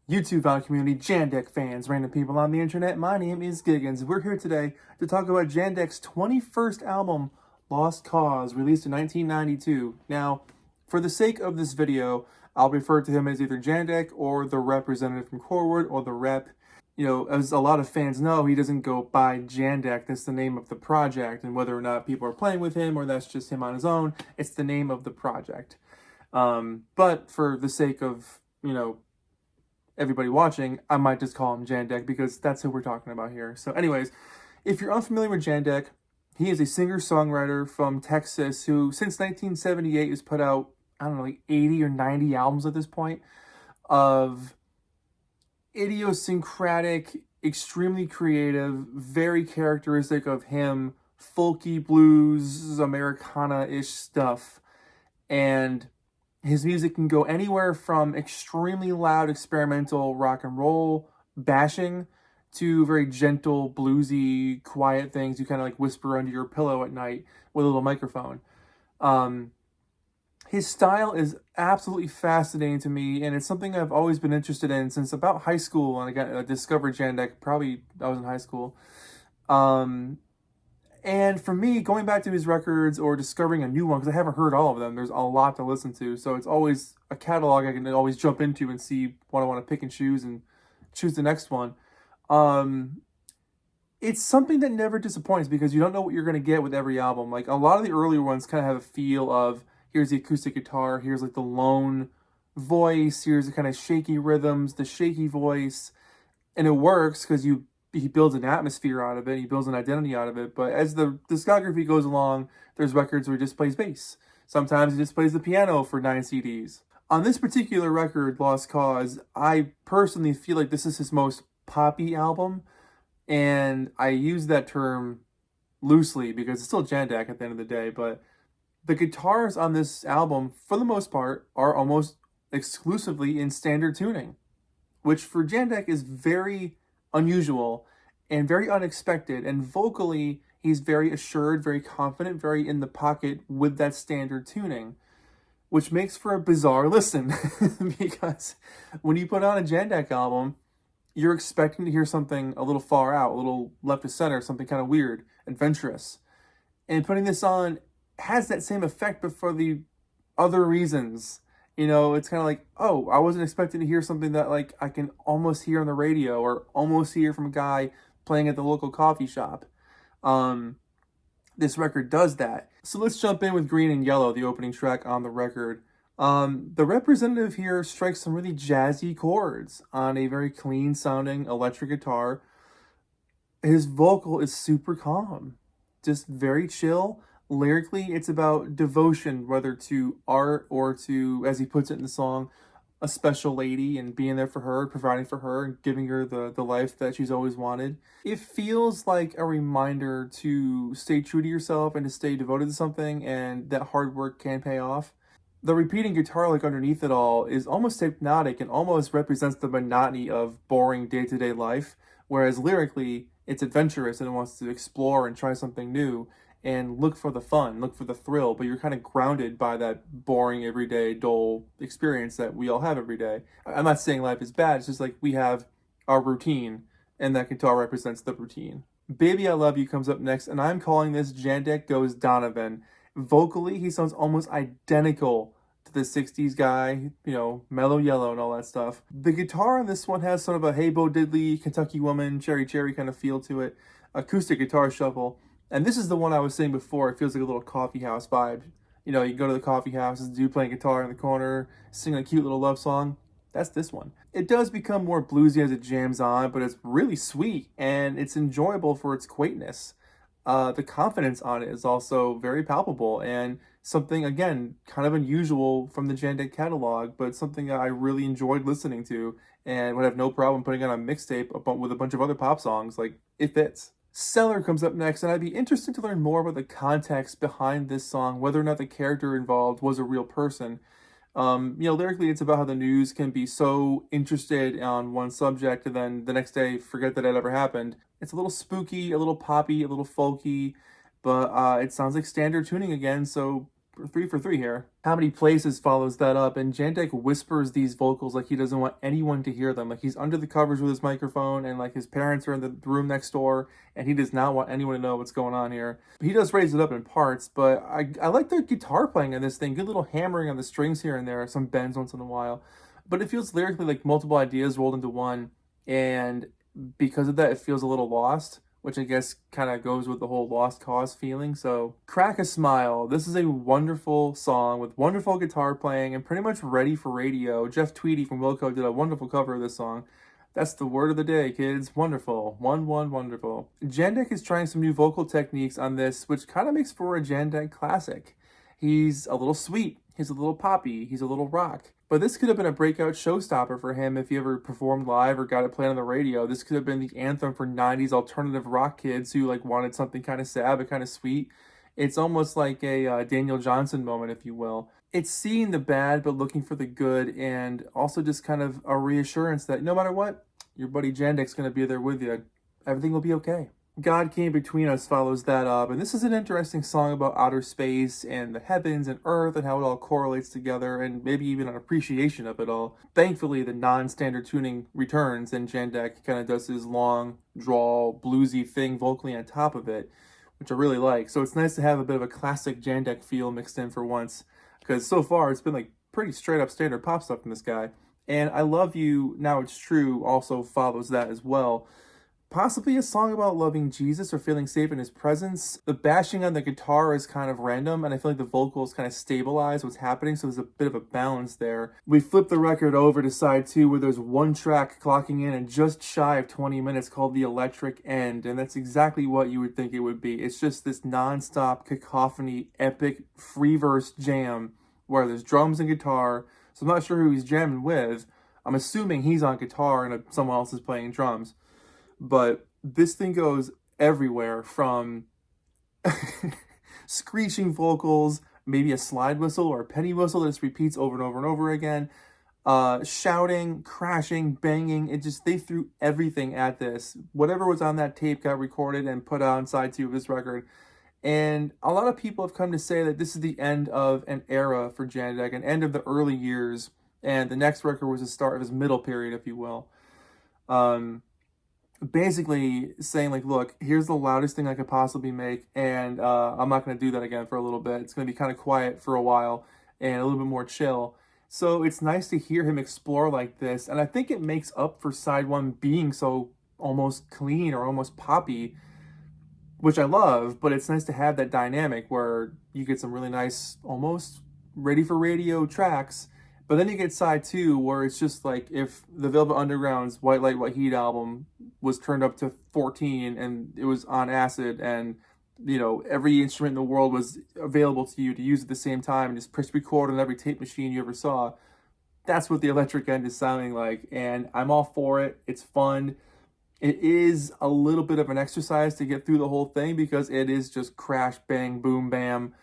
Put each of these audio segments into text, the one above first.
YouTube vinyl community, Jandek fans, random people on the internet, my name is Giggens. We're here today to talk about Jandek's 21st album, Lost Cause, released in 1992. Now, for the sake of this video, I'll refer to him as either Jandek or the representative from Corwood or the rep. You know, as a lot of fans know, he doesn't go by Jandek. That's the name of the project, and whether or not people are playing with him or that's just him on his own, it's the name of the project. But for the sake of, everybody watching, I might just call him Jandek because that's who we're talking about here. So anyways, if you're unfamiliar with Jandek, he is a singer-songwriter from Texas who, since 1978, has put out, I don't know, like 80 or 90 albums at this point of idiosyncratic, extremely creative, very characteristic of him, folky blues, Americana-ish stuff. And his music can go anywhere from extremely loud experimental rock and roll bashing to very gentle, bluesy, quiet things you kind of like whisper under your pillow at night with a little microphone. His style is absolutely fascinating to me, and it's something I've always been interested in since about high school. And I discovered Jandek, probably I was in high school. And for me, going back to his records or discovering a new one, because I haven't heard all of them, there's a lot to listen to. So it's always a catalog I can always jump into and see what I want to pick and choose the next one. It's something that never disappoints because you don't know what you're going to get with every album. Like a lot of the earlier ones kind of have a feel of, here's the acoustic guitar, here's like the lone voice, here's the kind of shaky rhythms, the shaky voice. And it works because he builds an atmosphere out of it, he builds an identity out of it. But as the discography goes along, there's records where he just plays bass. Sometimes he just plays the piano for 9 CDs. On this particular record, Lost Cause, I personally feel like this is his most poppy album. And I use that term loosely because it's still Jandek at the end of the day. But the guitars on this album, for the most part, are almost exclusively in standard tuning, which for Jandek is very unusual and very unexpected. And vocally, he's very assured, very confident, very in the pocket with that standard tuning, which makes for a bizarre listen because when you put on a Jandek album, you're expecting to hear something a little far out, a little left of center, something kind of weird, adventurous. And putting this on has that same effect, but for the other reasons. It's kind of like, oh, I wasn't expecting to hear something that like I can almost hear on the radio or almost hear from a guy playing at the local coffee shop. This record does that. So let's jump in with Green and Yellow, the opening track on the record. The representative here strikes some really jazzy chords on a very clean sounding electric guitar. His vocal is super calm, just very chill. Lyrically, it's about devotion, whether to art or to, as he puts it in the song, a special lady and being there for her, providing for her, and giving her the life that she's always wanted. It feels like a reminder to stay true to yourself and to stay devoted to something, and that hard work can pay off. The repeating guitar lick underneath it all is almost hypnotic and almost represents the monotony of boring day-to-day life, whereas lyrically, it's adventurous and it wants to explore and try something new and look for the fun, look for the thrill, but you're kind of grounded by that boring, everyday, dull experience that we all have every day. I'm not saying life is bad, it's just like we have our routine, and that guitar represents the routine. Baby I Love You comes up next, and I'm calling this Jandek Goes Donovan. Vocally, he sounds almost identical to the 60s guy, Mellow Yellow and all that stuff. The guitar on this one has sort of a Hey Bo Diddley, Kentucky Woman, Cherry Cherry kind of feel to it. Acoustic guitar shuffle. And this is the one I was saying before. It feels like a little coffee house vibe. You go to the coffee house, this dude playing guitar in the corner, singing a cute little love song. That's this one. It does become more bluesy as it jams on, but it's really sweet, and it's enjoyable for its quaintness. The confidence on it is also very palpable, and something, again, kind of unusual from the Jandek catalog, but something I really enjoyed listening to, and would have no problem putting on a mixtape with a bunch of other pop songs. Like, it fits. Cellar comes up next, and I'd be interested to learn more about the context behind this song, whether or not the character involved was a real person. Lyrically, it's about how the news can be so interested on one subject and then the next day forget that it ever happened. It's a little spooky, a little poppy, a little folky, but it sounds like standard tuning again, so 3 for 3 here. How Many Places follows that up, and Jandek whispers these vocals like he doesn't want anyone to hear them. Like he's under the covers with his microphone, and like his parents are in the room next door, and he does not want anyone to know what's going on here. He does raise it up in parts, but I like the guitar playing in this thing. Good little hammering on the strings here and there, some bends once in a while. But it feels lyrically like multiple ideas rolled into one, and because of that, it feels a little lost, which I guess kind of goes with the whole lost cause feeling. So, Crack a Smile. This is a wonderful song with wonderful guitar playing and pretty much ready for radio. Jeff Tweedy from Wilco did a wonderful cover of this song. That's the word of the day, kids. Wonderful. Wonderful. Jandek is trying some new vocal techniques on this, which kind of makes for a Jandek classic. He's a little sweet. He's a little poppy. He's a little rock. But this could have been a breakout showstopper for him if he ever performed live or got it played on the radio. This could have been the anthem for 90s alternative rock kids who like wanted something kind of sad but kind of sweet. It's almost like a Daniel Johnson moment, if you will. It's seeing the bad but looking for the good, and also just kind of a reassurance that no matter what, your buddy Jandek's going to be there with you. Everything will be okay. God Came Between Us follows that up, and this is an interesting song about outer space and the heavens and earth and how it all correlates together, and maybe even an appreciation of it all. Thankfully, the non-standard tuning returns, and Jandek kind of does his long, drawl, bluesy thing vocally on top of it, which I really like. So it's nice to have a bit of a classic Jandek feel mixed in for once, because so far it's been like pretty straight up standard pop stuff from this guy. And I Love You, Now It's True also follows that as well. Possibly a song about loving Jesus or feeling safe in his presence. The bashing on the guitar is kind of random, and I feel like the vocals kind of stabilize what's happening, so there's a bit of a balance there. We flip the record over to side 2, where there's one track clocking in and just shy of 20 minutes called The Electric End, and that's exactly what you would think it would be. It's just this non-stop cacophony, epic free verse jam where there's drums and guitar, so I'm not sure who he's jamming with. I'm assuming he's on guitar and someone else is playing drums. But this thing goes everywhere, from screeching vocals, maybe a slide whistle or a penny whistle that just repeats over and over and over again, shouting, crashing, banging. They threw everything at this. Whatever was on that tape got recorded and put on side 2 of this record. And a lot of people have come to say that this is the end of an era for Jandek, an end of the early years, and the next record was the start of his middle period, if you will. Basically saying like, look, here's the loudest thing I could possibly make, and I'm not going to do that again for a little bit. It's going to be kind of quiet for a while and a little bit more chill. So it's nice to hear him explore like this, and I think it makes up for side 1 being so almost clean or almost poppy, which I love, but it's nice to have that dynamic where you get some really nice, almost ready for radio tracks. But then you get side 2, where it's just like if the Velvet Underground's White Light, White Heat album was turned up to 14 and it was on acid, and, you know, every instrument in the world was available to you to use at the same time and just press record on every tape machine you ever saw. That's what The Electric End is sounding like, and I'm all for it. It's fun. It is a little bit of an exercise to get through the whole thing because it is just crash, bang, boom, bam,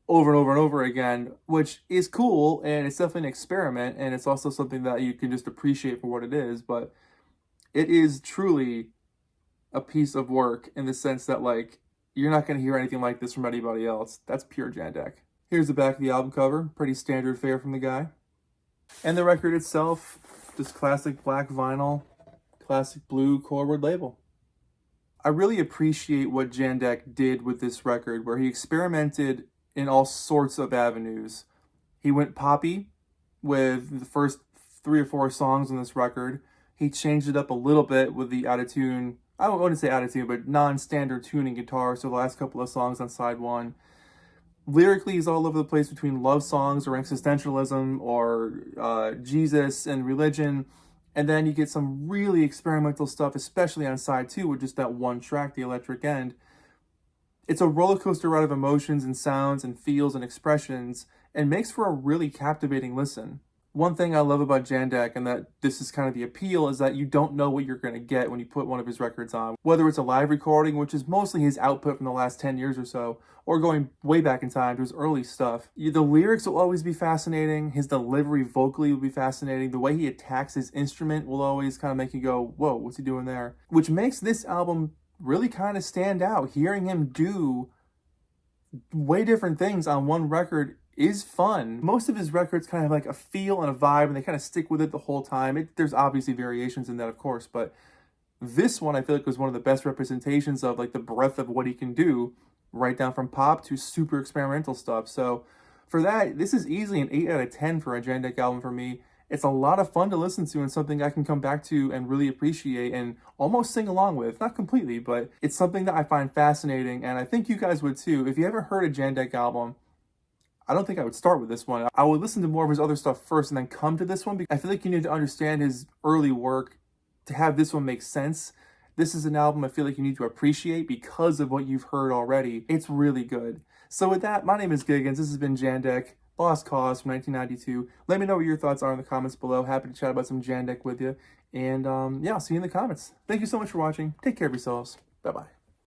over and over and over again, which is cool, and it's definitely an experiment, and it's also something that you can just appreciate for what it is. But it is truly a piece of work in the sense that, like, you're not going to hear anything like this from anybody else. That's pure Jandek. Here's the back of the album cover. Pretty standard fare from the guy. And the record itself, just classic black vinyl, classic blue Corwood label. I really appreciate what Jandek did with this record, where he experimented in all sorts of avenues. He went poppy with the first 3 or 4 songs on this record. He changed it up a little bit with the out-of-tune, I wouldn't say out-of-tune, but non-standard tuning guitar, so the last couple of songs on side 1. Lyrically, he's all over the place between love songs or existentialism or Jesus and religion. And then you get some really experimental stuff, especially on side 2 with just that one track, The Electric End. It's a roller coaster ride of emotions and sounds and feels and expressions, and makes for a really captivating listen. One thing I love about Jandek, and that this is kind of the appeal, is that you don't know what you're going to get when you put one of his records on. Whether it's a live recording, which is mostly his output from the last 10 years or so, or going way back in time to his early stuff. The lyrics will always be fascinating. His delivery vocally will be fascinating. The way he attacks his instrument will always kind of make you go, whoa, what's he doing there? Which makes this album really kind of stand out. Hearing him do way different things on one record is fun. Most of his records kind of have like a feel and a vibe, and they kind of stick with it the whole time. There's obviously variations in that, of course, but this one I feel like was one of the best representations of like the breadth of what he can do, right down from pop to super experimental stuff. So for that, this is easily an 8 out of 10 for a Jandek album for me. It's a lot of fun to listen to and something I can come back to and really appreciate and almost sing along with. Not completely, but it's something that I find fascinating, and I think you guys would too. If you ever heard a Jandek album, I don't think I would start with this one. I would listen to more of his other stuff first and then come to this one, because I feel like you need to understand his early work to have this one make sense. This is an album I feel like you need to appreciate because of what you've heard already. It's really good. So with that, my name is Giggens. This has been Jandek, Lost Cause from 1992. Let me know what your thoughts are in the comments below. Happy to chat about some Jandek with you. And yeah, I'll see you in the comments. Thank you so much for watching. Take care of yourselves. Bye-bye.